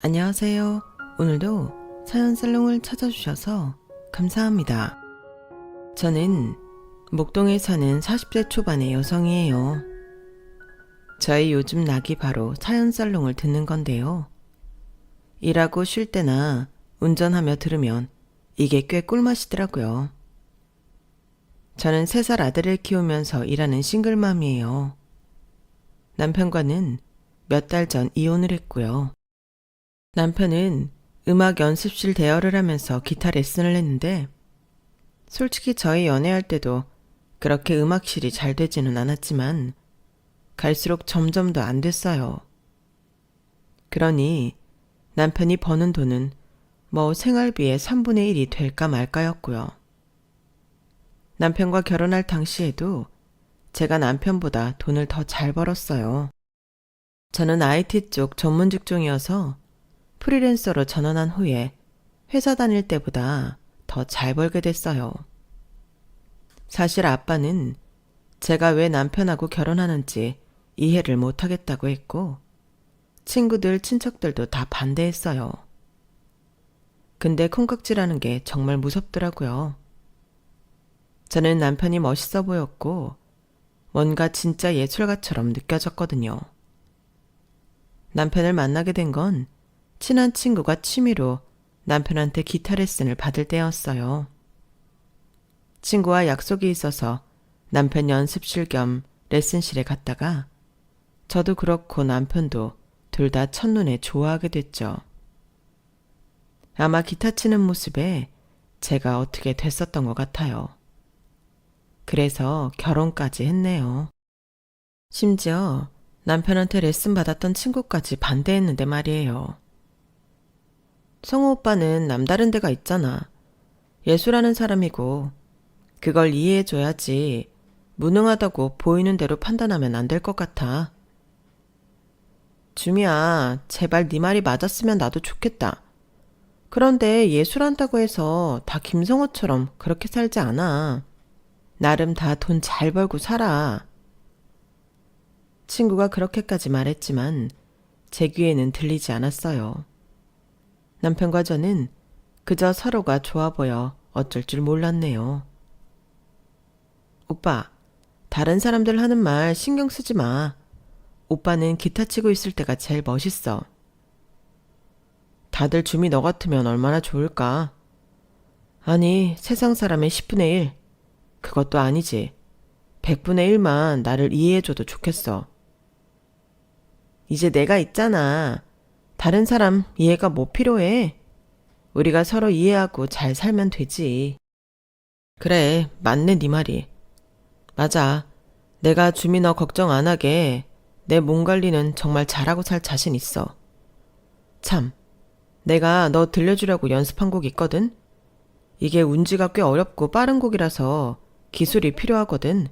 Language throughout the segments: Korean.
안녕하세요. 오늘도 사연 살롱을 찾아주셔서 감사합니다. 저는 목동에 사는 40대 초반의 여성이에요. 저의 요즘 낙이 바로 사연 살롱을 듣는 건데요. 일하고 쉴 때나 운전하며 들으면 이게 꽤 꿀맛이더라고요. 저는 3살 아들을 키우면서 일하는 싱글맘이에요. 남편과는 몇 달 전 이혼을 했고요. 남편은 음악 연습실 대여를 하면서 기타 레슨을 했는데 솔직히 저희 연애할 때도 그렇게 음악실이 잘 되지는 않았지만 갈수록 점점 더 안 됐어요. 그러니 남편이 버는 돈은 생활비의 3분의 1이 될까 말까였고요. 남편과 결혼할 당시에도 제가 남편보다 돈을 더 잘 벌었어요. 저는 IT 쪽 전문 직종이어서 프리랜서로 전환한 후에 회사 다닐 때보다 더 잘 벌게 됐어요. 사실 아빠는 제가 왜 남편하고 결혼하는지 이해를 못하겠다고 했고 친구들, 친척들도 다 반대했어요. 근데 콩깍지라는 게 정말 무섭더라고요. 저는 남편이 멋있어 보였고 뭔가 진짜 예술가처럼 느껴졌거든요. 남편을 만나게 된 건 친한 친구가 취미로 남편한테 기타 레슨을 받을 때였어요. 친구와 약속이 있어서 남편 연습실 겸 레슨실에 갔다가 저도 그렇고 남편도 둘 다 첫눈에 좋아하게 됐죠. 아마 기타 치는 모습에 제가 어떻게 됐었던 것 같아요. 그래서 결혼까지 했네요. 심지어 남편한테 레슨 받았던 친구까지 반대했는데 말이에요. 성우 오빠는 남다른 데가 있잖아. 예술하는 사람이고 그걸 이해해줘야지 무능하다고 보이는 대로 판단하면 안 될 것 같아. 주미야, 제발 네 말이 맞았으면 나도 좋겠다. 그런데 예술한다고 해서 다 김성호처럼 그렇게 살지 않아. 나름 다 돈 잘 벌고 살아. 친구가 그렇게까지 말했지만 제 귀에는 들리지 않았어요. 남편과 저는 그저 서로가 좋아 보여 어쩔 줄 몰랐네요. 오빠, 다른 사람들 하는 말 신경 쓰지 마. 오빠는 기타 치고 있을 때가 제일 멋있어. 다들 줌이 너 같으면 얼마나 좋을까? 아니, 세상 사람의 10분의 1. 그것도 아니지. 100분의 1만 나를 이해해줘도 좋겠어. 이제 내가 있잖아. 다른 사람 이해가 뭐 필요해? 우리가 서로 이해하고 잘 살면 되지. 그래, 맞네 네 말이. 맞아. 내가 주미 너 걱정 안 하게 내 몸 관리는 정말 잘하고 살 자신 있어. 참, 내가 너 들려주려고 연습한 곡 있거든? 이게 운지가 꽤 어렵고 빠른 곡이라서 기술이 필요하거든.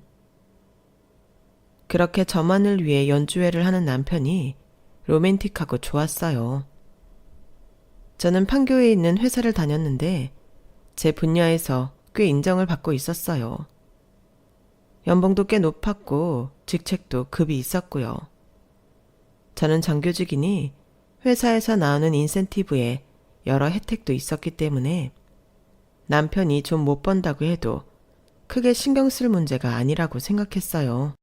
그렇게 저만을 위해 연주회를 하는 남편이 로맨틱하고 좋았어요. 저는 판교에 있는 회사를 다녔는데 제 분야에서 꽤 인정을 받고 있었어요. 연봉도 꽤 높았고 직책도 급이 있었고요. 저는 정규직이니 회사에서 나오는 인센티브에 여러 혜택도 있었기 때문에 남편이 좀 못 번다고 해도 크게 신경 쓸 문제가 아니라고 생각했어요.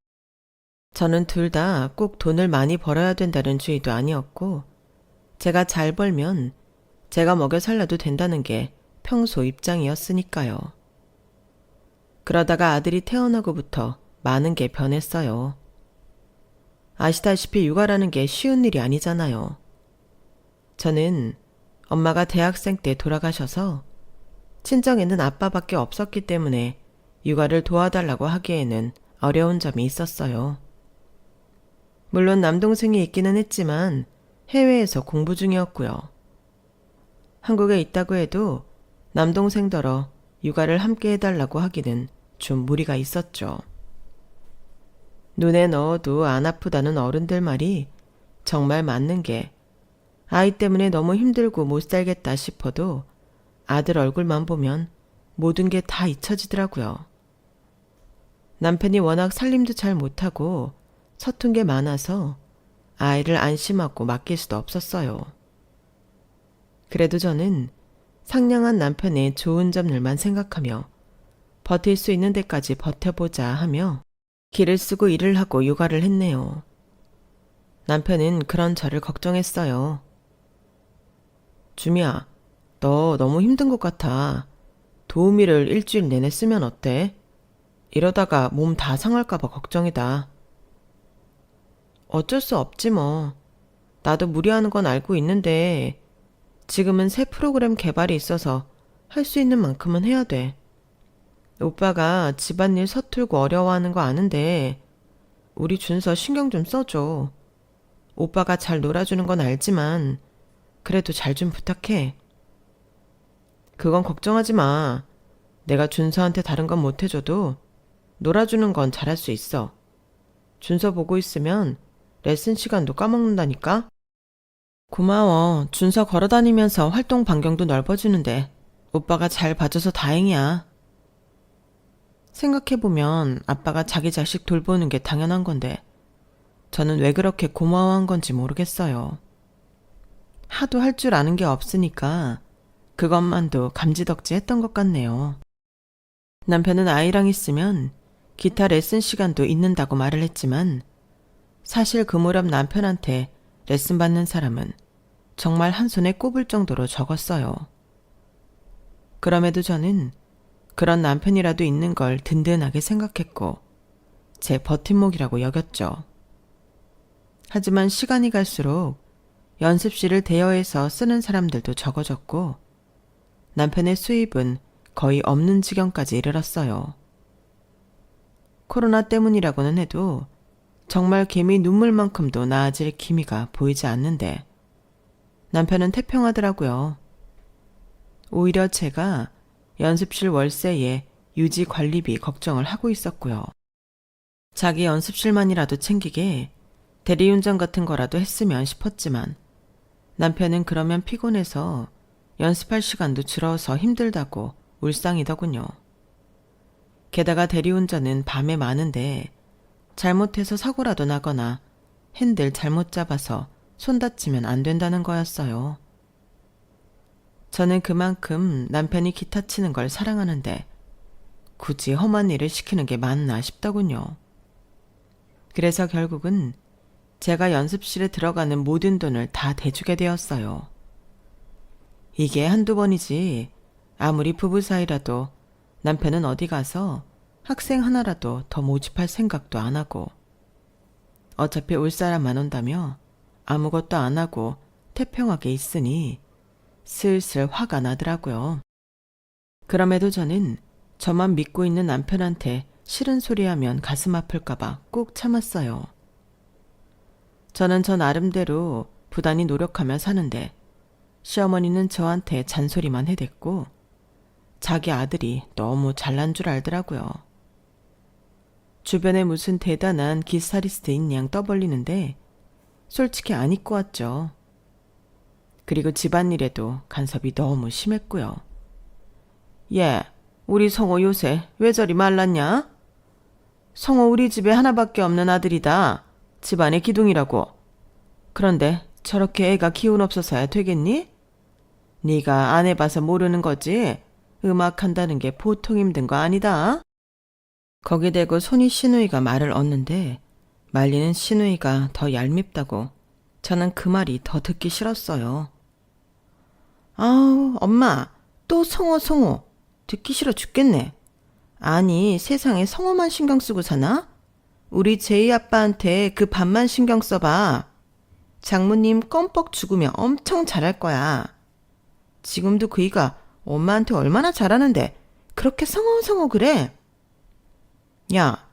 저는 둘 다 꼭 돈을 많이 벌어야 된다는 주의도 아니었고 제가 잘 벌면 제가 먹여 살려도 된다는 게 평소 입장이었으니까요. 그러다가 아들이 태어나고부터 많은 게 변했어요. 아시다시피 육아라는 게 쉬운 일이 아니잖아요. 저는 엄마가 대학생 때 돌아가셔서 친정에는 아빠밖에 없었기 때문에 육아를 도와달라고 하기에는 어려운 점이 있었어요. 물론 남동생이 있기는 했지만 해외에서 공부 중이었고요. 한국에 있다고 해도 남동생더러 육아를 함께 해달라고 하기는 좀 무리가 있었죠. 눈에 넣어도 안 아프다는 어른들 말이 정말 맞는 게 아이 때문에 너무 힘들고 못 살겠다 싶어도 아들 얼굴만 보면 모든 게 다 잊혀지더라고요. 남편이 워낙 살림도 잘 못하고 서툰 게 많아서 아이를 안심하고 맡길 수도 없었어요. 그래도 저는 상냥한 남편의 좋은 점들만 생각하며 버틸 수 있는 데까지 버텨보자 하며 기를 쓰고 일을 하고 육아를 했네요. 남편은 그런 저를 걱정했어요. 주미야, 너 너무 힘든 것 같아. 도우미를 일주일 내내 쓰면 어때? 이러다가 몸 다 상할까봐 걱정이다. 어쩔 수 없지 뭐. 나도 무리하는 건 알고 있는데 지금은 새 프로그램 개발이 있어서 할 수 있는 만큼은 해야 돼. 오빠가 집안일 서툴고 어려워하는 거 아는데 우리 준서 신경 좀 써줘. 오빠가 잘 놀아주는 건 알지만 그래도 잘 좀 부탁해. 그건 걱정하지 마. 내가 준서한테 다른 건 못 해줘도 놀아주는 건 잘할 수 있어. 준서 보고 있으면 레슨 시간도 까먹는다니까? 고마워. 준서 걸어다니면서 활동 반경도 넓어지는데 오빠가 잘 봐줘서 다행이야. 생각해보면 아빠가 자기 자식 돌보는 게 당연한 건데 저는 왜 그렇게 고마워한 건지 모르겠어요. 하도 할 줄 아는 게 없으니까 그것만도 감지덕지 했던 것 같네요. 남편은 아이랑 있으면 기타 레슨 시간도 있는다고 말을 했지만 사실 그 무렵 남편한테 레슨 받는 사람은 정말 한 손에 꼽을 정도로 적었어요. 그럼에도 저는 그런 남편이라도 있는 걸 든든하게 생각했고 제 버팀목이라고 여겼죠. 하지만 시간이 갈수록 연습실을 대여해서 쓰는 사람들도 적어졌고 남편의 수입은 거의 없는 지경까지 이르렀어요. 코로나 때문이라고는 해도 정말 개미 눈물만큼도 나아질 기미가 보이지 않는데 남편은 태평하더라고요. 오히려 제가 연습실 월세에 유지 관리비 걱정을 하고 있었고요. 자기 연습실만이라도 챙기게 대리운전 같은 거라도 했으면 싶었지만 남편은 그러면 피곤해서 연습할 시간도 줄어서 힘들다고 울상이더군요. 게다가 대리운전은 밤에 많은데 잘못해서 사고라도 나거나 핸들 잘못 잡아서 손 다치면 안 된다는 거였어요. 저는 그만큼 남편이 기타 치는 걸 사랑하는데 굳이 험한 일을 시키는 게 맞나 싶더군요. 그래서 결국은 제가 연습실에 들어가는 모든 돈을 다 대주게 되었어요. 이게 한두 번이지 아무리 부부 사이라도 남편은 어디 가서 학생 하나라도 더 모집할 생각도 안 하고 어차피 올 사람만 온다며 아무것도 안 하고 태평하게 있으니 슬슬 화가 나더라고요. 그럼에도 저는 저만 믿고 있는 남편한테 싫은 소리 하면 가슴 아플까봐 꾹 참았어요. 저는 저 나름대로 부단히 노력하며 사는데 시어머니는 저한테 잔소리만 해댔고 자기 아들이 너무 잘난 줄 알더라고요. 주변에 무슨 대단한 기타리스트인 양 떠벌리는데 솔직히 안 입고 왔죠. 그리고 집안일에도 간섭이 너무 심했고요. 얘, 우리 성호 요새 왜 저리 말랐냐? 성호 우리 집에 하나밖에 없는 아들이다. 집안의 기둥이라고. 그런데 저렇게 애가 기운 없어서야 되겠니? 네가 안 해봐서 모르는 거지. 음악한다는 게 보통 힘든 거 아니다. 거기 대고 손이 시누이가 말을 얻는데 말리는 시누이가 더 얄밉다고 저는 그 말이 더 듣기 싫었어요. 아우 엄마 또 성호 듣기 싫어 죽겠네. 아니 세상에 성호만 신경 쓰고 사나? 우리 제이 아빠한테 그 밥만 신경 써봐. 장모님 껌뻑 죽으면 엄청 잘할 거야. 지금도 그이가 엄마한테 얼마나 잘하는데 그렇게 성호 그래? 야,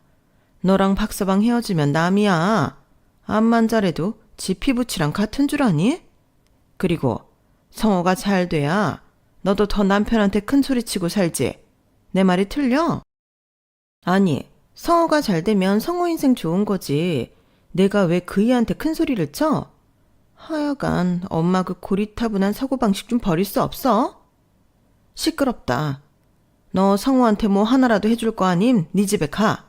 너랑 박서방 헤어지면 남이야. 암만 잘해도 지 피부치랑 같은 줄 아니? 그리고 성호가 잘 돼야 너도 더 남편한테 큰 소리 치고 살지. 내 말이 틀려? 아니, 성호가 잘 되면 성호 인생 좋은 거지. 내가 왜 그이한테 큰 소리를 쳐? 하여간 엄마 그 고리타분한 사고방식 좀 버릴 수 없어? 시끄럽다. 너 성호한테 뭐 하나라도 해줄 거 아님? 네 집에 가.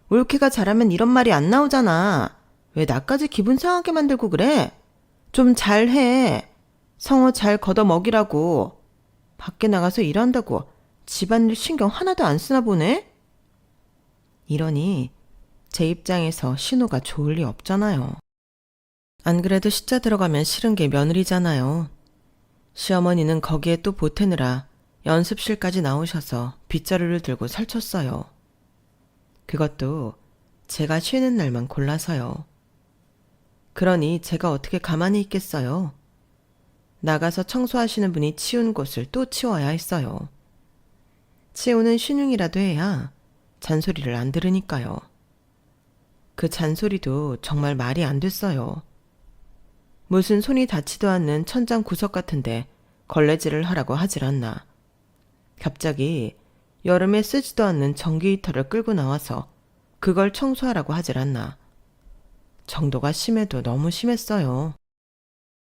올케가 잘하면 이런 말이 안 나오잖아. 왜 나까지 기분 상하게 만들고 그래? 좀 잘해. 성호 잘 걷어 먹이라고. 밖에 나가서 일한다고 집안일 신경 하나도 안 쓰나 보네? 이러니 제 입장에서 신호가 좋을 리 없잖아요. 안 그래도 시자 들어가면 싫은 게 며느리잖아요. 시어머니는 거기에 또 보태느라 연습실까지 나오셔서 빗자루를 들고 설쳤어요. 그것도 제가 쉬는 날만 골라서요. 그러니 제가 어떻게 가만히 있겠어요. 나가서 청소하시는 분이 치운 곳을 또 치워야 했어요. 치우는 신용이라도 해야 잔소리를 안 들으니까요. 그 잔소리도 정말 말이 안 됐어요. 무슨 손이 닿지도 않는 천장 구석 같은데 걸레질을 하라고 하질 않나. 갑자기 여름에 쓰지도 않는 전기 히터를 끌고 나와서 그걸 청소하라고 하질 않나. 정도가 심해도 너무 심했어요.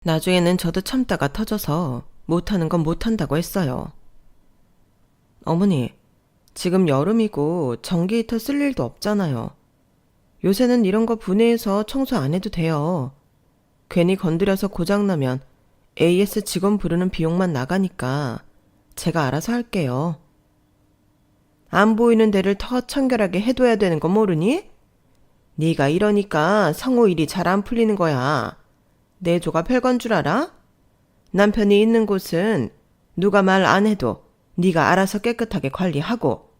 나중에는 저도 참다가 터져서 못하는 건 못한다고 했어요. 어머니, 지금 여름이고 전기 히터 쓸 일도 없잖아요. 요새는 이런 거 분해해서 청소 안 해도 돼요. 괜히 건드려서 고장나면 AS 직원 부르는 비용만 나가니까 제가 알아서 할게요. 안 보이는 데를 더 청결하게 해둬야 되는 거 모르니? 네가 이러니까 성호 일이 잘 안 풀리는 거야. 내 조가 별건 줄 알아? 남편이 있는 곳은 누가 말 안 해도 네가 알아서 깨끗하게 관리하고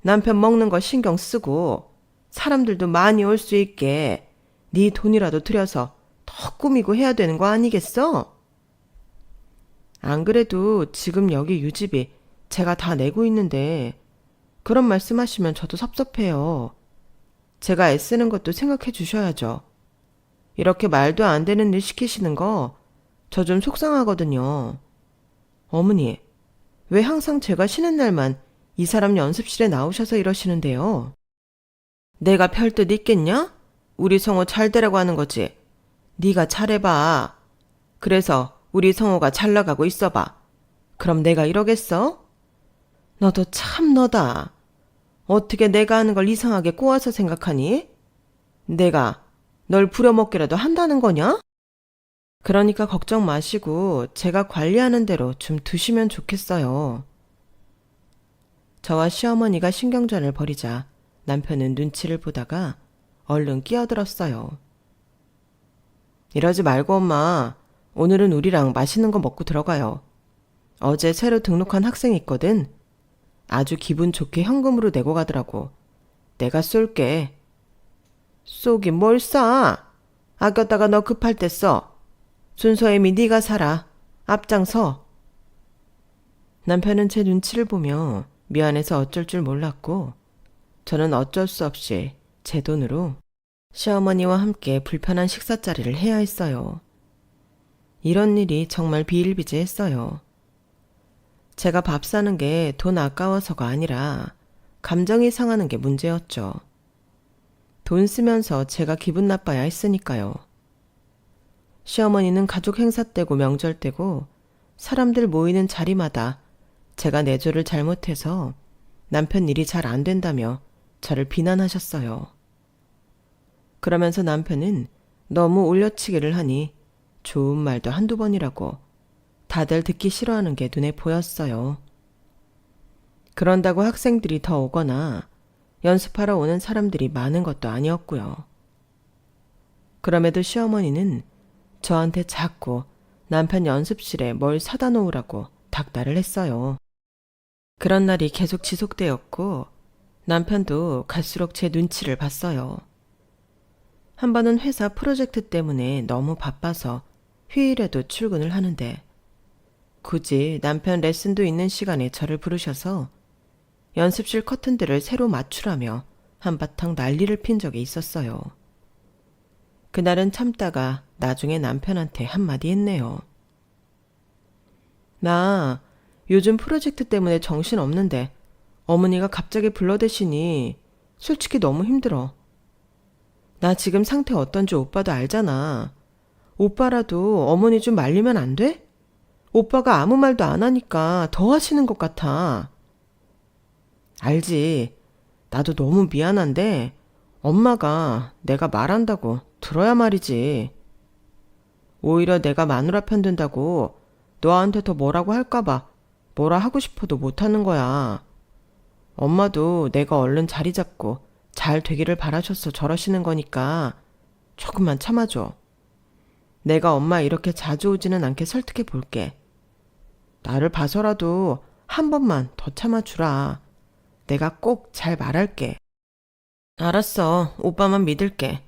남편 먹는 거 신경 쓰고 사람들도 많이 올 수 있게 네 돈이라도 들여서 더 꾸미고 해야 되는 거 아니겠어? 안 그래도 지금 여기 유지비 제가 다 내고 있는데 그런 말씀하시면 저도 섭섭해요. 제가 애쓰는 것도 생각해 주셔야죠. 이렇게 말도 안 되는 일 시키시는 거 저 좀 속상하거든요. 어머니, 왜 항상 제가 쉬는 날만 이 사람 연습실에 나오셔서 이러시는데요? 내가 별뜻 있겠냐? 우리 성호 잘 되라고 하는 거지. 네가 잘해봐. 그래서 우리 성호가 잘 나가고 있어봐. 그럼 내가 이러겠어? 너도 참 너다. 어떻게 내가 하는 걸 이상하게 꼬아서 생각하니? 내가 널 부려먹기라도 한다는 거냐? 그러니까 걱정 마시고 제가 관리하는 대로 좀 두시면 좋겠어요. 저와 시어머니가 신경전을 벌이자 남편은 눈치를 보다가 얼른 끼어들었어요. 이러지 말고 엄마, 오늘은 우리랑 맛있는 거 먹고 들어가요. 어제 새로 등록한 학생이 있거든. 아주 기분 좋게 현금으로 내고 가더라고. 내가 쏠게. 쏘긴 뭘 쏴? 아꼈다가 너 급할 때 써. 순서애미 네가 사라. 앞장서. 남편은 제 눈치를 보며 미안해서 어쩔 줄 몰랐고 저는 어쩔 수 없이 제 돈으로 시어머니와 함께 불편한 식사자리를 해야 했어요. 이런 일이 정말 비일비재했어요. 제가 밥 사는 게 돈 아까워서가 아니라 감정이 상하는 게 문제였죠. 돈 쓰면서 제가 기분 나빠야 했으니까요. 시어머니는 가족 행사 때고 명절 때고 사람들 모이는 자리마다 제가 내조를 잘못해서 남편 일이 잘 안 된다며 저를 비난하셨어요. 그러면서 남편은 너무 올려치기를 하니 좋은 말도 한두 번이라고 다들 듣기 싫어하는 게 눈에 보였어요. 그런다고 학생들이 더 오거나 연습하러 오는 사람들이 많은 것도 아니었고요. 그럼에도 시어머니는 저한테 자꾸 남편 연습실에 뭘 사다 놓으라고 닥달을 했어요. 그런 날이 계속 지속되었고 남편도 갈수록 제 눈치를 봤어요. 한 번은 회사 프로젝트 때문에 너무 바빠서 휴일에도 출근을 하는데 굳이 남편 레슨도 있는 시간에 저를 부르셔서 연습실 커튼들을 새로 맞추라며 한바탕 난리를 핀 적이 있었어요. 그날은 참다가 나중에 남편한테 한마디 했네요. 나 요즘 프로젝트 때문에 정신 없는데 어머니가 갑자기 불러대시니 솔직히 너무 힘들어. 나 지금 상태 어떤지 오빠도 알잖아. 오빠라도 어머니 좀 말리면 안 돼? 오빠가 아무 말도 안 하니까 더 하시는 것 같아. 알지. 나도 너무 미안한데 엄마가 내가 말한다고 들어야 말이지. 오히려 내가 마누라 편든다고 너한테 더 뭐라고 할까봐 뭐라 하고 싶어도 못하는 거야. 엄마도 내가 얼른 자리 잡고 잘 되기를 바라셔서 저러시는 거니까 조금만 참아줘. 내가 엄마 이렇게 자주 오지는 않게 설득해 볼게. 나를 봐서라도 한 번만 더 참아주라. 내가 꼭 잘 말할게. 알았어. 오빠만 믿을게.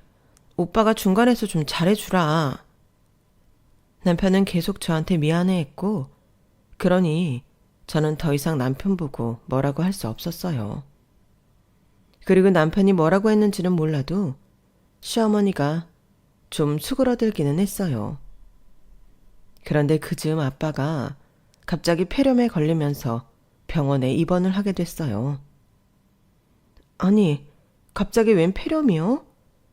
오빠가 중간에서 좀 잘해주라. 남편은 계속 저한테 미안해했고, 그러니 저는 더 이상 남편 보고 뭐라고 할 수 없었어요. 그리고 남편이 뭐라고 했는지는 몰라도 시어머니가 좀 수그러들기는 했어요. 그런데 그 즈음 아빠가 갑자기 폐렴에 걸리면서 병원에 입원을 하게 됐어요. 아니, 갑자기 웬 폐렴이요?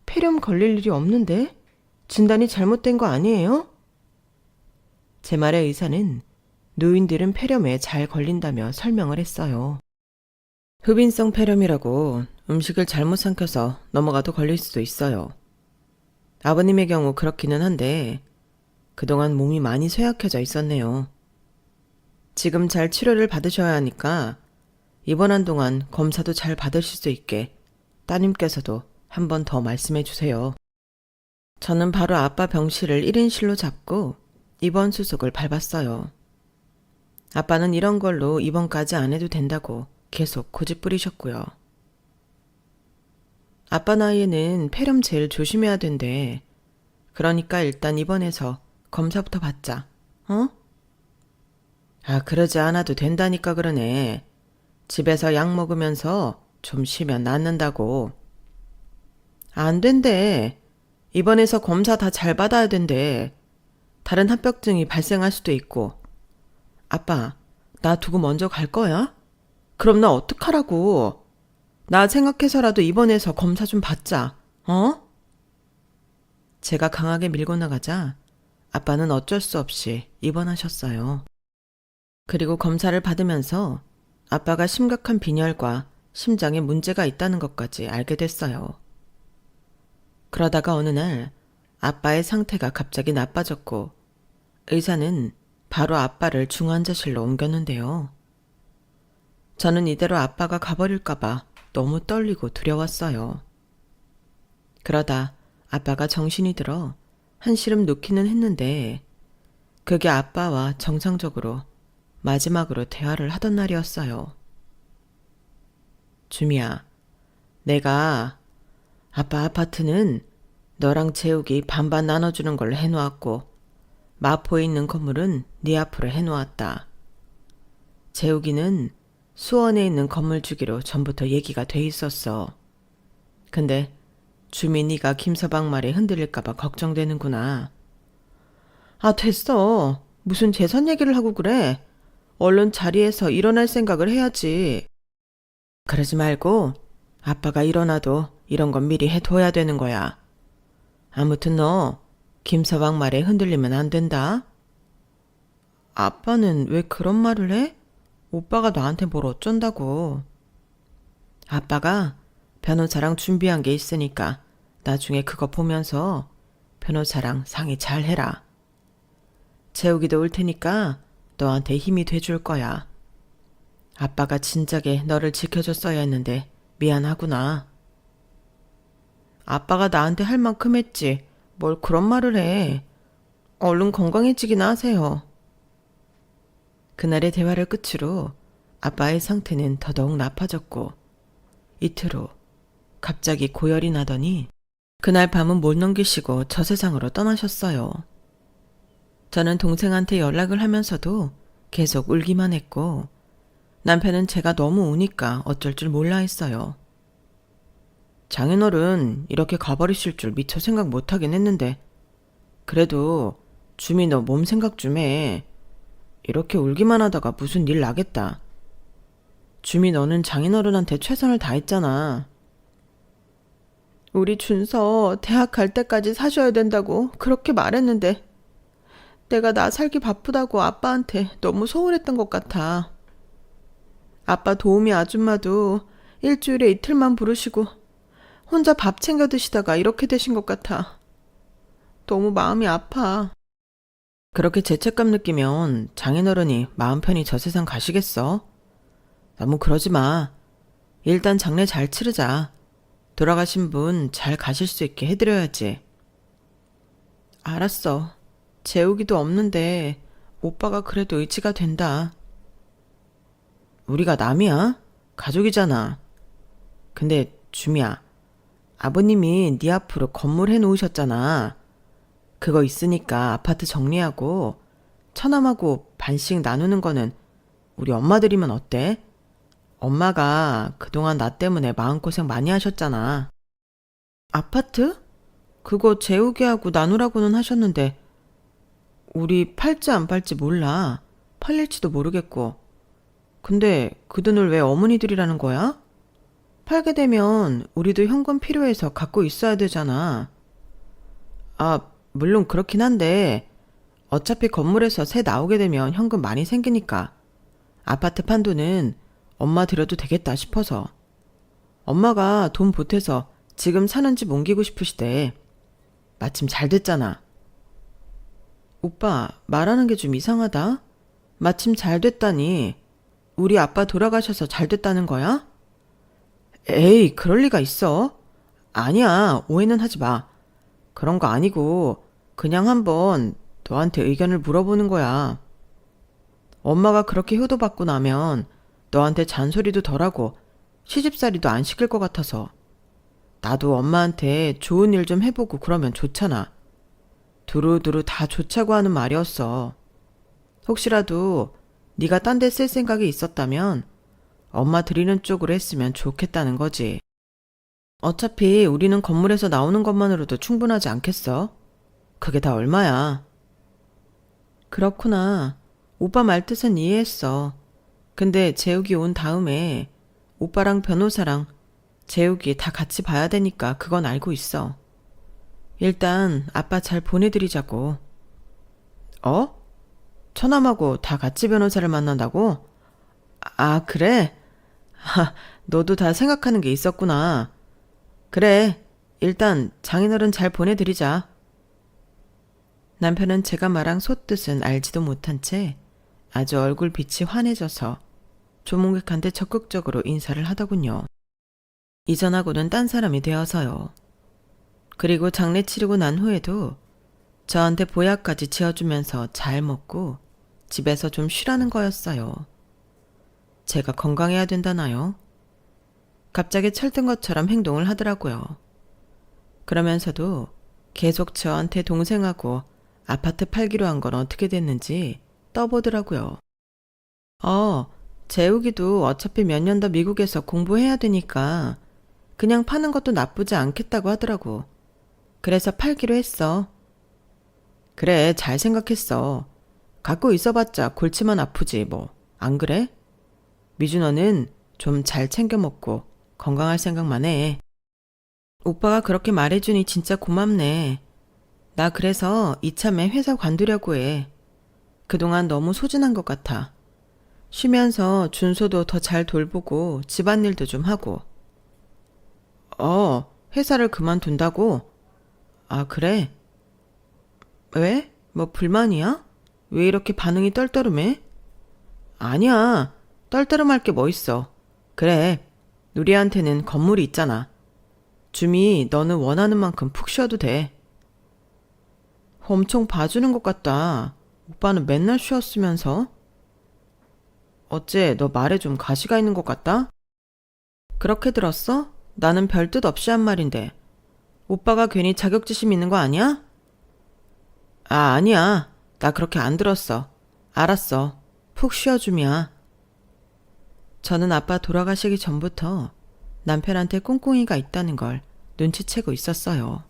폐렴 걸릴 일이 없는데? 진단이 잘못된 거 아니에요? 제 말에 의사는 노인들은 폐렴에 잘 걸린다며 설명을 했어요. 흡인성 폐렴이라고 음식을 잘못 삼켜서 넘어가도 걸릴 수도 있어요. 아버님의 경우 그렇기는 한데 그동안 몸이 많이 쇠약해져 있었네요. 지금 잘 치료를 받으셔야 하니까 입원한 동안 검사도 잘 받으실 수 있게 따님께서도 한 번 더 말씀해 주세요. 저는 바로 아빠 병실을 1인실로 잡고 입원 수속을 밟았어요. 아빠는 이런 걸로 입원까지 안 해도 된다고 계속 고집 부리셨고요. 아빠 나이에는 폐렴 제일 조심해야 된대. 그러니까 일단 입원해서 검사부터 받자. 어? 아, 그러지 않아도 된다니까 그러네. 집에서 약 먹으면서 좀 쉬면 낫는다고. 안 된대. 입원해서 검사 다 잘 받아야 된대. 다른 합병증이 발생할 수도 있고. 아빠, 나 두고 먼저 갈 거야? 그럼 나 어떡하라고. 나 생각해서라도 입원해서 검사 좀 받자. 어? 제가 강하게 밀고 나가자 아빠는 어쩔 수 없이 입원하셨어요. 그리고 검사를 받으면서 아빠가 심각한 빈혈과 심장에 문제가 있다는 것까지 알게 됐어요. 그러다가 어느 날 아빠의 상태가 갑자기 나빠졌고 의사는 바로 아빠를 중환자실로 옮겼는데요. 저는 이대로 아빠가 가버릴까봐 너무 떨리고 두려웠어요. 그러다 아빠가 정신이 들어 한시름 놓기는 했는데 그게 아빠와 정상적으로 마지막으로 대화를 하던 날이었어요. 주미야, 내가 아빠 아파트는 너랑 재욱이 반반 나눠주는 걸로 해놓았고 마포에 있는 건물은 네 앞으로 해놓았다. 재욱이는 수원에 있는 건물 주기로 전부터 얘기가 돼 있었어. 근데 주민이가 김서방 말에 흔들릴까봐 걱정되는구나. 아, 됐어. 무슨 재산 얘기를 하고 그래. 얼른 자리에서 일어날 생각을 해야지. 그러지 말고 아빠가 일어나도 이런 건 미리 해둬야 되는 거야. 아무튼 너 김서방 말에 흔들리면 안 된다. 아빠는 왜 그런 말을 해? 오빠가 나한테 뭘 어쩐다고. 아빠가 변호사랑 준비한 게 있으니까 나중에 그거 보면서 변호사랑 상의 잘 해라. 재욱이도 올 테니까 너한테 힘이 돼줄 거야. 아빠가 진작에 너를 지켜줬어야 했는데 미안하구나. 아빠가 나한테 할 만큼 했지. 뭘 그런 말을 해. 얼른 건강해지기나 하세요. 그날의 대화를 끝으로 아빠의 상태는 더더욱 나빠졌고 이틀 후 갑자기 고열이 나더니 그날 밤은 못 넘기시고 저 세상으로 떠나셨어요. 저는 동생한테 연락을 하면서도 계속 울기만 했고 남편은 제가 너무 우니까 어쩔 줄 몰라 했어요. 장인어른 이렇게 가버리실 줄 미처 생각 못하긴 했는데 그래도 주미 너 몸 생각 좀 해. 이렇게 울기만 하다가 무슨 일 나겠다. 주미 너는 장인어른한테 최선을 다했잖아. 우리 준서 대학 갈 때까지 사셔야 된다고 그렇게 말했는데 내가 나 살기 바쁘다고 아빠한테 너무 소홀했던 것 같아. 아빠 도우미 아줌마도 일주일에 이틀만 부르시고 혼자 밥 챙겨 드시다가 이렇게 되신 것 같아. 너무 마음이 아파. 그렇게 죄책감 느끼면 장인어른이 마음 편히 저 세상 가시겠어? 너무 그러지 마. 일단 장례 잘 치르자. 돌아가신 분 잘 가실 수 있게 해드려야지. 알았어. 재우기도 없는데 오빠가 그래도 의지가 된다. 우리가 남이야? 가족이잖아. 근데 주미야, 아버님이 네 앞으로 건물 해놓으셨잖아. 그거 있으니까 아파트 정리하고 처남하고 반씩 나누는 거는 우리 엄마들이면 어때? 엄마가 그동안 나 때문에 마음고생 많이 하셨잖아. 아파트? 그거 재우게 하고 나누라고는 하셨는데 우리 팔지 안 팔지 몰라. 팔릴지도 모르겠고. 근데 그 돈을 왜 어머니들이라는 거야? 팔게 되면 우리도 현금 필요해서 갖고 있어야 되잖아. 아, 물론 그렇긴 한데 어차피 건물에서 새 나오게 되면 현금 많이 생기니까 아파트 판 돈은 엄마 드려도 되겠다 싶어서. 엄마가 돈 보태서 지금 사는 집 옮기고 싶으시대. 마침 잘 됐잖아. 오빠, 말하는 게 좀 이상하다. 마침 잘 됐다니. 우리 아빠 돌아가셔서 잘 됐다는 거야? 에이, 그럴 리가 있어? 아니야, 오해는 하지 마. 그런 거 아니고 그냥 한번 너한테 의견을 물어보는 거야. 엄마가 그렇게 효도받고 나면 너한테 잔소리도 덜하고 시집살이도 안 시킬 것 같아서. 나도 엄마한테 좋은 일 좀 해보고 그러면 좋잖아. 두루두루 다 좋자고 하는 말이었어. 혹시라도 네가 딴 데 쓸 생각이 있었다면 엄마 드리는 쪽으로 했으면 좋겠다는 거지. 어차피 우리는 건물에서 나오는 것만으로도 충분하지 않겠어? 그게 다 얼마야? 그렇구나. 오빠 말 뜻은 이해했어. 근데 재욱이 온 다음에 오빠랑 변호사랑 재욱이 다 같이 봐야 되니까 그건 알고 있어. 일단 아빠 잘 보내드리자고. 어? 처남하고 다 같이 변호사를 만난다고? 아, 그래? 너도 다 생각하는 게 있었구나. 그래, 일단 장인어른 잘 보내드리자. 남편은 제가 말한 솥뜻은 알지도 못한 채 아주 얼굴빛이 환해져서 조몽객한테 적극적으로 인사를 하더군요. 이전하고는 딴 사람이 되어서요. 그리고 장례 치르고 난 후에도 저한테 보약까지 지어주면서 잘 먹고 집에서 좀 쉬라는 거였어요. 제가 건강해야 된다나요? 갑자기 철든 것처럼 행동을 하더라고요. 그러면서도 계속 저한테 동생하고 아파트 팔기로 한 건 어떻게 됐는지 떠보더라고요. 재욱이도 어차피 몇 년 더 미국에서 공부해야 되니까 그냥 파는 것도 나쁘지 않겠다고 하더라고. 그래서 팔기로 했어. 그래, 잘 생각했어. 갖고 있어봤자 골치만 아프지 뭐. 안 그래? 미준어는 좀 잘 챙겨 먹고 건강할 생각만 해. 오빠가 그렇게 말해주니 진짜 고맙네. 나 그래서 이참에 회사 관두려고 해. 그동안 너무 소진한 것 같아. 쉬면서 준소도 더 잘 돌보고 집안일도 좀 하고. 회사를 그만둔다고? 아, 그래? 왜? 뭐 불만이야? 왜 이렇게 반응이 떨떠름해? 아니야. 떨떠름할 게 뭐 있어. 그래. 누리한테는 건물이 있잖아. 주미, 너는 원하는 만큼 푹 쉬어도 돼. 엄청 봐주는 것 같다. 오빠는 맨날 쉬었으면서. 어째 너 말에 좀 가시가 있는 것 같다? 그렇게 들었어? 나는 별 뜻 없이 한 말인데. 오빠가 괜히 자격지심 있는 거 아니야? 아, 아니야. 나 그렇게 안 들었어. 알았어. 푹 쉬어주미야. 저는 아빠 돌아가시기 전부터 남편한테 꿍꿍이가 있다는 걸 눈치채고 있었어요.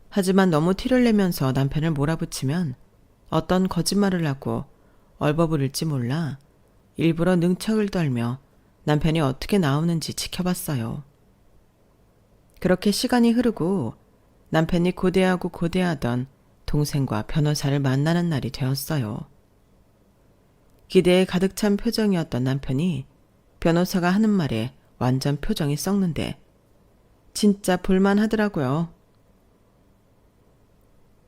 하지만 너무 티를 내면서 남편을 몰아붙이면 어떤 거짓말을 하고 얼버무릴지 몰라 일부러 능척을 떨며 남편이 어떻게 나오는지 지켜봤어요. 그렇게 시간이 흐르고 남편이 고대하고 고대하던 동생과 변호사를 만나는 날이 되었어요. 기대에 가득 찬 표정이었던 남편이 변호사가 하는 말에 완전 표정이 썩는데 진짜 볼만하더라고요.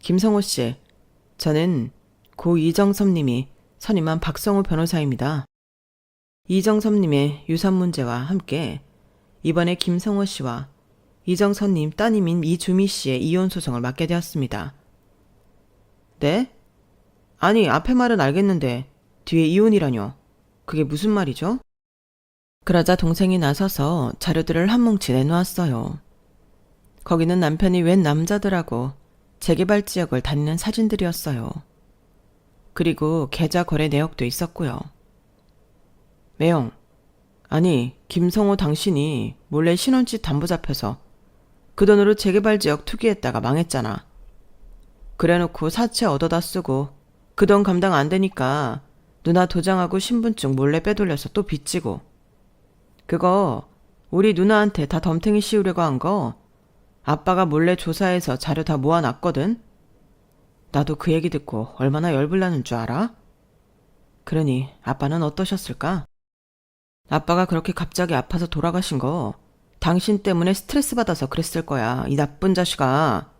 김성호 씨, 저는 고 이정섭님이 선임한 박성호 변호사입니다. 이정섭님의 유산 문제와 함께 이번에 김성호 씨와 이정섭님 따님인 이주미 씨의 이혼 소송을 맡게 되었습니다. 네? 아니, 앞에 말은 알겠는데 뒤에 이혼이라뇨. 그게 무슨 말이죠? 그러자 동생이 나서서 자료들을 한 뭉치 내놓았어요. 거기는 남편이 웬 남자들하고 재개발 지역을 다니는 사진들이었어요. 그리고 계좌 거래 내역도 있었고요. 매영, 아니 김성호 당신이 몰래 신혼집 담보 잡혀서 그 돈으로 재개발 지역 투기했다가 망했잖아. 그래놓고 사채 얻어다 쓰고 그 돈 감당 안 되니까 누나 도장하고 신분증 몰래 빼돌려서 또 빚지고, 그거 우리 누나한테 다 덤탱이 씌우려고 한 거 아빠가 몰래 조사해서 자료 다 모아놨거든. 나도 그 얘기 듣고 얼마나 열불나는 줄 알아? 그러니 아빠는 어떠셨을까? 아빠가 그렇게 갑자기 아파서 돌아가신 거 당신 때문에 스트레스 받아서 그랬을 거야, 이 나쁜 자식아.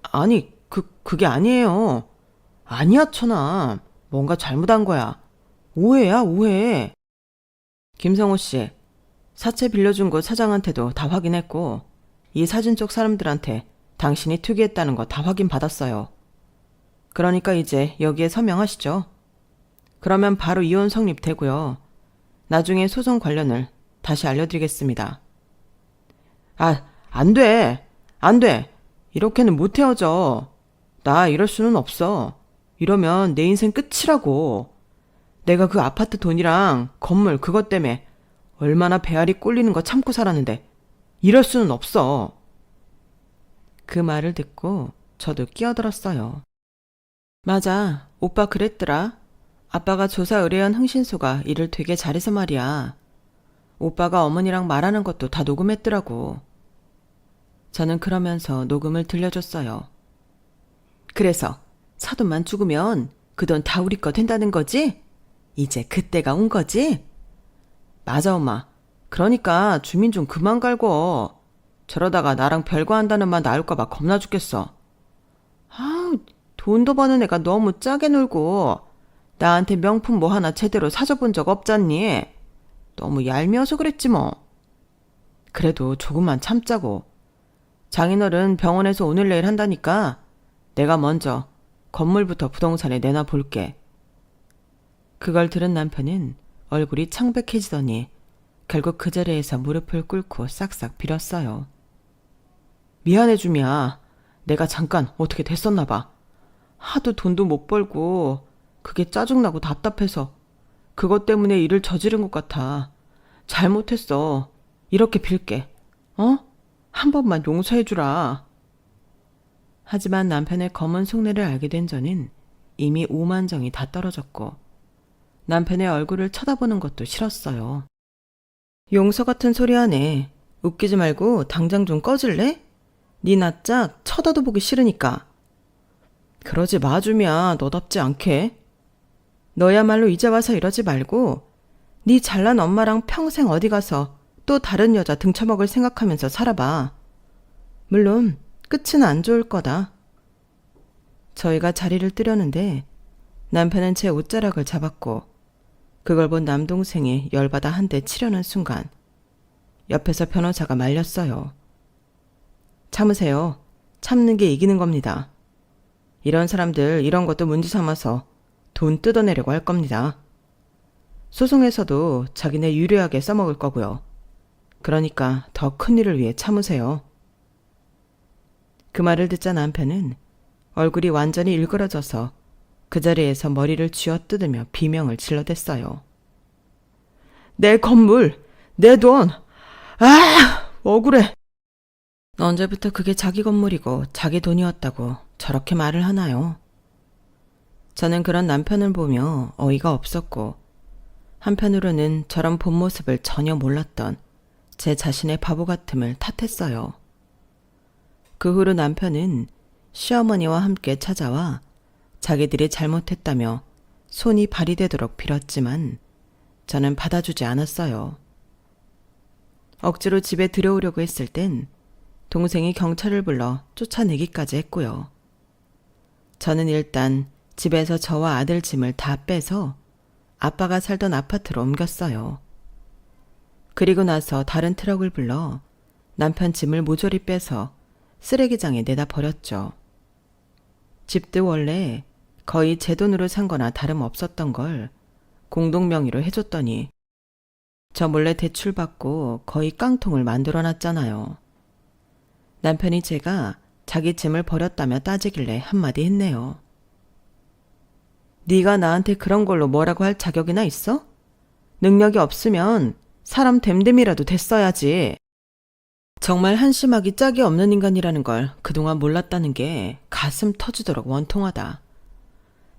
아니, 그게 아니에요. 아니야, 천아. 뭔가 잘못한 거야. 오해야, 오해. 김성호 씨, 사채 빌려준 곳 사장한테도 다 확인했고 이 사진 쪽 사람들한테 당신이 투기했다는 거 다 확인받았어요. 그러니까 이제 여기에 서명하시죠. 그러면 바로 이혼 성립되고요. 나중에 소송 관련을 다시 알려드리겠습니다. 아, 안 돼. 안 돼. 이렇게는 못 헤어져. 나 이럴 수는 없어. 이러면 내 인생 끝이라고. 내가 그 아파트 돈이랑 건물 그것 때문에 얼마나 배알이 꼴리는 거 참고 살았는데 이럴 수는 없어. 그 말을 듣고 저도 끼어들었어요. 맞아, 오빠 그랬더라. 아빠가 조사 의뢰한 흥신소가 일을 되게 잘해서 말이야. 오빠가 어머니랑 말하는 것도 다 녹음했더라고. 저는 그러면서 녹음을 들려줬어요. 그래서 사돈만 죽으면 그 돈 다 우리 거 된다는 거지? 이제 그때가 온 거지? 맞아, 엄마. 그러니까 주민 좀 그만 갈고. 저러다가 나랑 별거 한다는 말 나올까봐 겁나 죽겠어. 아우, 돈도 버는 애가 너무 짜게 놀고 나한테 명품 뭐 하나 제대로 사줘본 적 없잖니? 너무 얄미워서 그랬지 뭐. 그래도 조금만 참자고. 장인어른 병원에서 오늘 내일 한다니까 내가 먼저 건물부터 부동산에 내놔 볼게. 그걸 들은 남편은 얼굴이 창백해지더니 결국 그 자리에서 무릎을 꿇고 싹싹 빌었어요. 미안해 주미야. 내가 잠깐 어떻게 됐었나 봐. 하도 돈도 못 벌고 그게 짜증나고 답답해서 그것 때문에 일을 저지른 것 같아. 잘못했어. 이렇게 빌게. 어? 한 번만 용서해 주라. 하지만 남편의 검은 속내를 알게 된 저는 이미 오만정이 다 떨어졌고 남편의 얼굴을 쳐다보는 것도 싫었어요. 용서 같은 소리 하네. 웃기지 말고 당장 좀 꺼질래? 네 낯짝 쳐다도 보기 싫으니까. 그러지 마 주미야. 너답지 않게. 너야말로 이제 와서 이러지 말고 네 잘난 엄마랑 평생 어디 가서 또 다른 여자 등쳐먹을 생각하면서 살아봐. 물론 끝은 안 좋을 거다. 저희가 자리를 뜨려는데 남편은 제 옷자락을 잡았고 그걸 본 남동생이 열받아 한 대 치려는 순간 옆에서 변호사가 말렸어요. 참으세요. 참는 게 이기는 겁니다. 이런 사람들 이런 것도 문제 삼아서 돈 뜯어내려고 할 겁니다. 소송에서도 자기네 유리하게 써먹을 거고요. 그러니까 더 큰 일을 위해 참으세요. 그 말을 듣자 남편은 얼굴이 완전히 일그러져서 그 자리에서 머리를 쥐어뜯으며 비명을 질러댔어요. 내 건물, 내 돈, 억울해. 언제부터 그게 자기 건물이고 자기 돈이었다고 저렇게 말을 하나요? 저는 그런 남편을 보며 어이가 없었고 한편으로는 저런 본 모습을 전혀 몰랐던 제 자신의 바보 같음을 탓했어요. 그 후로 남편은 시어머니와 함께 찾아와 자기들이 잘못했다며 손이 발이 되도록 빌었지만 저는 받아주지 않았어요. 억지로 집에 들여오려고 했을 땐 동생이 경찰을 불러 쫓아내기까지 했고요. 저는 일단 집에서 저와 아들 짐을 다 빼서 아빠가 살던 아파트로 옮겼어요. 그리고 나서 다른 트럭을 불러 남편 짐을 모조리 빼서 쓰레기장에 내다 버렸죠. 집도 원래 거의 제 돈으로 산 거나 다름없었던 걸 공동 명의로 해줬더니 저 몰래 대출받고 거의 깡통을 만들어놨잖아요. 남편이 제가 자기 짐을 버렸다며 따지길래 한마디 했네요. 네가 나한테 그런 걸로 뭐라고 할 자격이나 있어? 능력이 없으면 사람 됨됨이라도 됐어야지. 정말 한심하기 짝이 없는 인간이라는 걸 그동안 몰랐다는 게 가슴 터지도록 원통하다.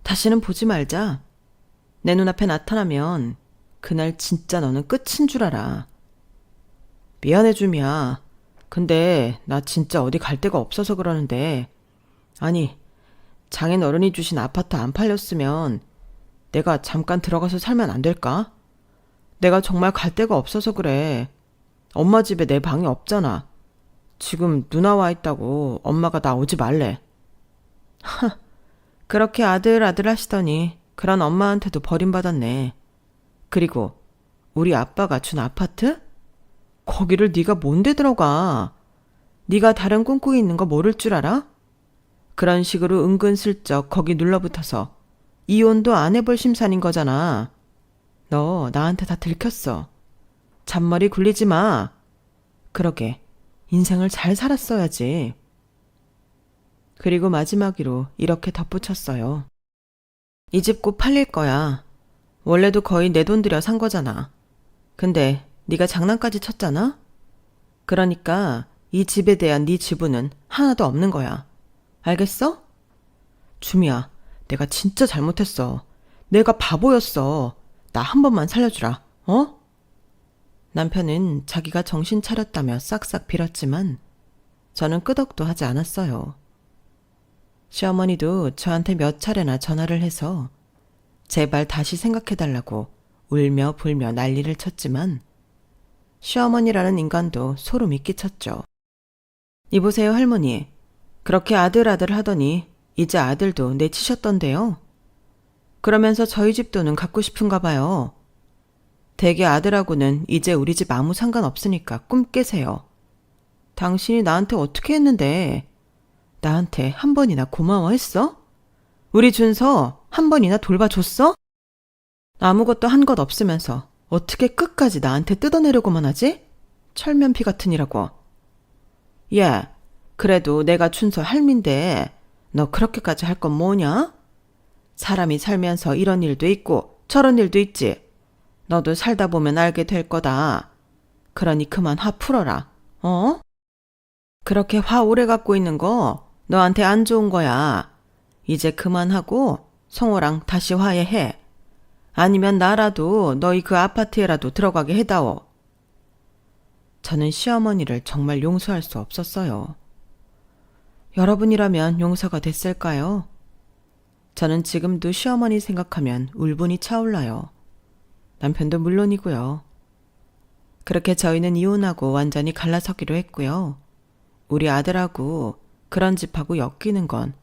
다시는 보지 말자. 내 눈앞에 나타나면 그날 진짜 너는 끝인 줄 알아. 미안해 줌이야. 근데 나 진짜 어디 갈 데가 없어서 그러는데, 아니 장인 어른이 주신 아파트 안 팔렸으면 내가 잠깐 들어가서 살면 안 될까? 내가 정말 갈 데가 없어서 그래. 엄마 집에 내 방이 없잖아. 지금 누나 와 있다고 엄마가 나 오지 말래. 그렇게 아들 하시더니 그런 엄마한테도 버림받았네. 그리고 우리 아빠가 준 아파트? 거기를 네가 뭔데 들어가? 네가 다른 꿈꾸기 있는 거 모를 줄 알아? 그런 식으로 은근슬쩍 거기 눌러붙어서 이혼도 안 해볼 심산인 거잖아. 너 나한테 다 들켰어. 잔머리 굴리지 마. 그러게 인생을 잘 살았어야지. 그리고 마지막으로 이렇게 덧붙였어요. 이 집 곧 팔릴 거야. 원래도 거의 내 돈 들여 산 거잖아. 근데 네가 장난까지 쳤잖아? 그러니까 이 집에 대한 네 지분은 하나도 없는 거야. 알겠어? 주미야, 내가 진짜 잘못했어. 내가 바보였어. 나 한 번만 살려주라. 어? 남편은 자기가 정신 차렸다며 싹싹 빌었지만 저는 끄덕도 하지 않았어요. 시어머니도 저한테 몇 차례나 전화를 해서 제발 다시 생각해달라고 울며 불며 난리를 쳤지만 시어머니라는 인간도 소름이 끼쳤죠. 이보세요 할머니. 그렇게 아들 하더니 이제 아들도 내치셨던데요. 그러면서 저희 집 돈은 갖고 싶은가 봐요. 대개 아들하고는 이제 우리 집 아무 상관없으니까 꿈 깨세요. 당신이 나한테 어떻게 했는데 나한테 한 번이나 고마워했어? 우리 준서 한 번이나 돌봐줬어? 아무것도 한 것 없으면서 어떻게 끝까지 나한테 뜯어내려고만 하지? 철면피 같으니라고. 예, 그래도 내가 준서 할민데 너 그렇게까지 할 건 뭐냐? 사람이 살면서 이런 일도 있고 저런 일도 있지. 너도 살다 보면 알게 될 거다. 그러니 그만 화 풀어라. 어? 그렇게 화 오래 갖고 있는 거 너한테 안 좋은 거야. 이제 그만하고 성호랑 다시 화해해. 아니면 나라도 너희 그 아파트에라도 들어가게 해다오. 저는 시어머니를 정말 용서할 수 없었어요. 여러분이라면 용서가 됐을까요? 저는 지금도 시어머니 생각하면 울분이 차올라요. 남편도 물론이고요. 그렇게 저희는 이혼하고 완전히 갈라서기로 했고요. 우리 아들하고 그런 집하고 엮이는 건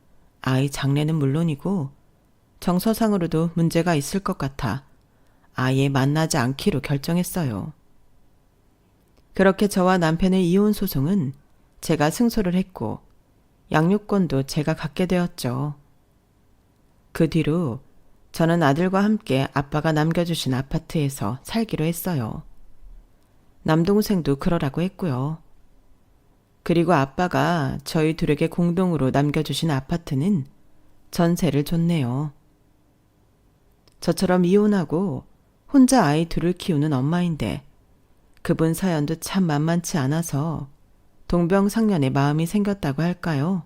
아이 장래는 물론이고 정서상으로도 문제가 있을 것 같아 아예 만나지 않기로 결정했어요. 그렇게 저와 남편의 이혼 소송은 제가 승소를 했고 양육권도 제가 갖게 되었죠. 그 뒤로 저는 아들과 함께 아빠가 남겨주신 아파트에서 살기로 했어요. 남동생도 그러라고 했고요. 그리고 아빠가 저희 둘에게 공동으로 남겨주신 아파트는 전세를 줬네요. 저처럼 이혼하고 혼자 아이 둘을 키우는 엄마인데 그분 사연도 참 만만치 않아서 동병상련의 마음이 생겼다고 할까요?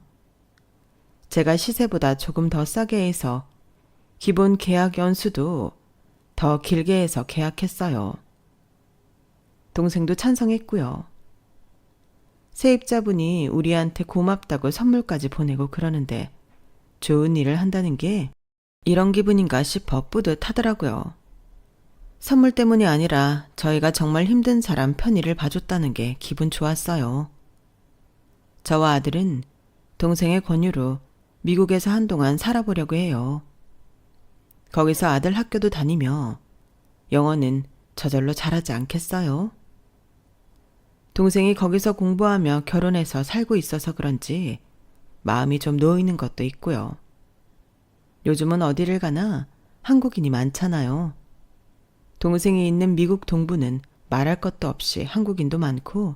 제가 시세보다 조금 더 싸게 해서 기본 계약 연수도 더 길게 해서 계약했어요. 동생도 찬성했고요. 세입자분이 우리한테 고맙다고 선물까지 보내고 그러는데 좋은 일을 한다는 게 이런 기분인가 싶어 뿌듯하더라고요. 선물 때문이 아니라 저희가 정말 힘든 사람 편의를 봐줬다는 게 기분 좋았어요. 저와 아들은 동생의 권유로 미국에서 한동안 살아보려고 해요. 거기서 아들 학교도 다니며 영어는 저절로 잘하지 않겠어요? 동생이 거기서 공부하며 결혼해서 살고 있어서 그런지 마음이 좀 놓이는 것도 있고요. 요즘은 어디를 가나 한국인이 많잖아요. 동생이 있는 미국 동부는 말할 것도 없이 한국인도 많고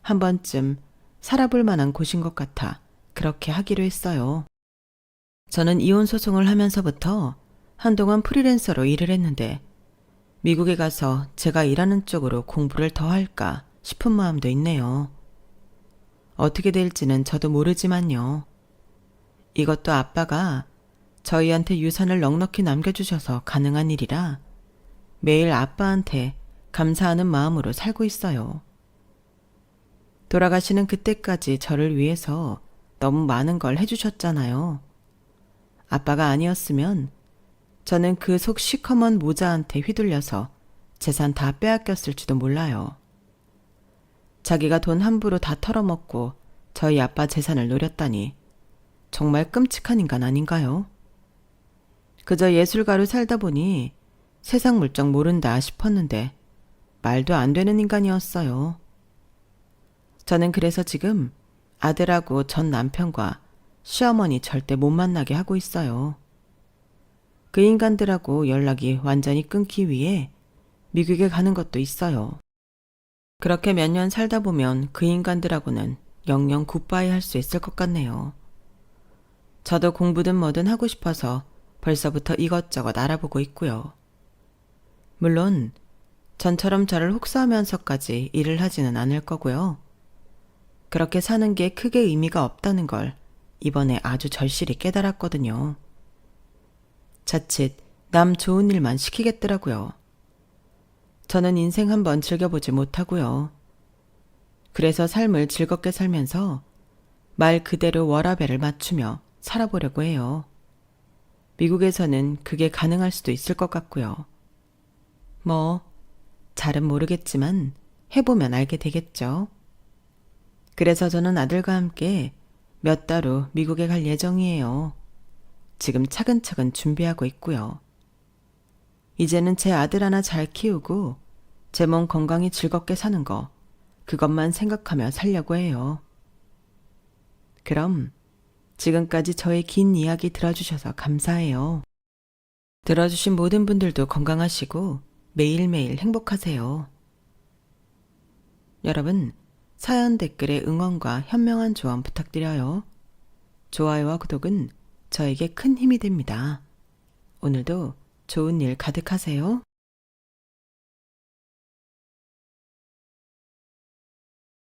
한 번쯤 살아볼 만한 곳인 것 같아 그렇게 하기로 했어요. 저는 이혼 소송을 하면서부터 한동안 프리랜서로 일을 했는데 미국에 가서 제가 일하는 쪽으로 공부를 더 할까 싶은 마음도 있네요. 어떻게 될지는 저도 모르지만요. 이것도 아빠가 저희한테 유산을 넉넉히 남겨주셔서 가능한 일이라 매일 아빠한테 감사하는 마음으로 살고 있어요. 돌아가시는 그때까지 저를 위해서 너무 많은 걸 해주셨잖아요. 아빠가 아니었으면 저는 그 속 시커먼 모자한테 휘둘려서 재산 다 빼앗겼을지도 몰라요. 자기가 돈 함부로 다 털어먹고 저희 아빠 재산을 노렸다니 정말 끔찍한 인간 아닌가요? 그저 예술가로 살다 보니 세상 물정 모른다 싶었는데 말도 안 되는 인간이었어요. 저는 그래서 지금 아들하고 전 남편과 시어머니 절대 못 만나게 하고 있어요. 그 인간들하고 연락이 완전히 끊기 위해 미국에 가는 것도 있어요. 그렇게 몇 년 살다 보면 그 인간들하고는 영영 굿바이 할 수 있을 것 같네요. 저도 공부든 뭐든 하고 싶어서 벌써부터 이것저것 알아보고 있고요. 물론 전처럼 저를 혹사하면서까지 일을 하지는 않을 거고요. 그렇게 사는 게 크게 의미가 없다는 걸 이번에 아주 절실히 깨달았거든요. 자칫 남 좋은 일만 시키겠더라고요. 저는 인생 한번 즐겨보지 못하고요. 그래서 삶을 즐겁게 살면서 말 그대로 워라밸을 맞추며 살아보려고 해요. 미국에서는 그게 가능할 수도 있을 것 같고요. 뭐, 잘은 모르겠지만 해보면 알게 되겠죠. 그래서 저는 아들과 함께 몇 달 후 미국에 갈 예정이에요. 지금 차근차근 준비하고 있고요. 이제는 제 아들 하나 잘 키우고 제 몸 건강히 즐겁게 사는 거 그것만 생각하며 살려고 해요. 그럼 지금까지 저의 긴 이야기 들어주셔서 감사해요. 들어주신 모든 분들도 건강하시고 매일매일 행복하세요. 여러분, 사연 댓글에 응원과 현명한 조언 부탁드려요. 좋아요와 구독은 저에게 큰 힘이 됩니다. 오늘도 좋은 일 가득하세요.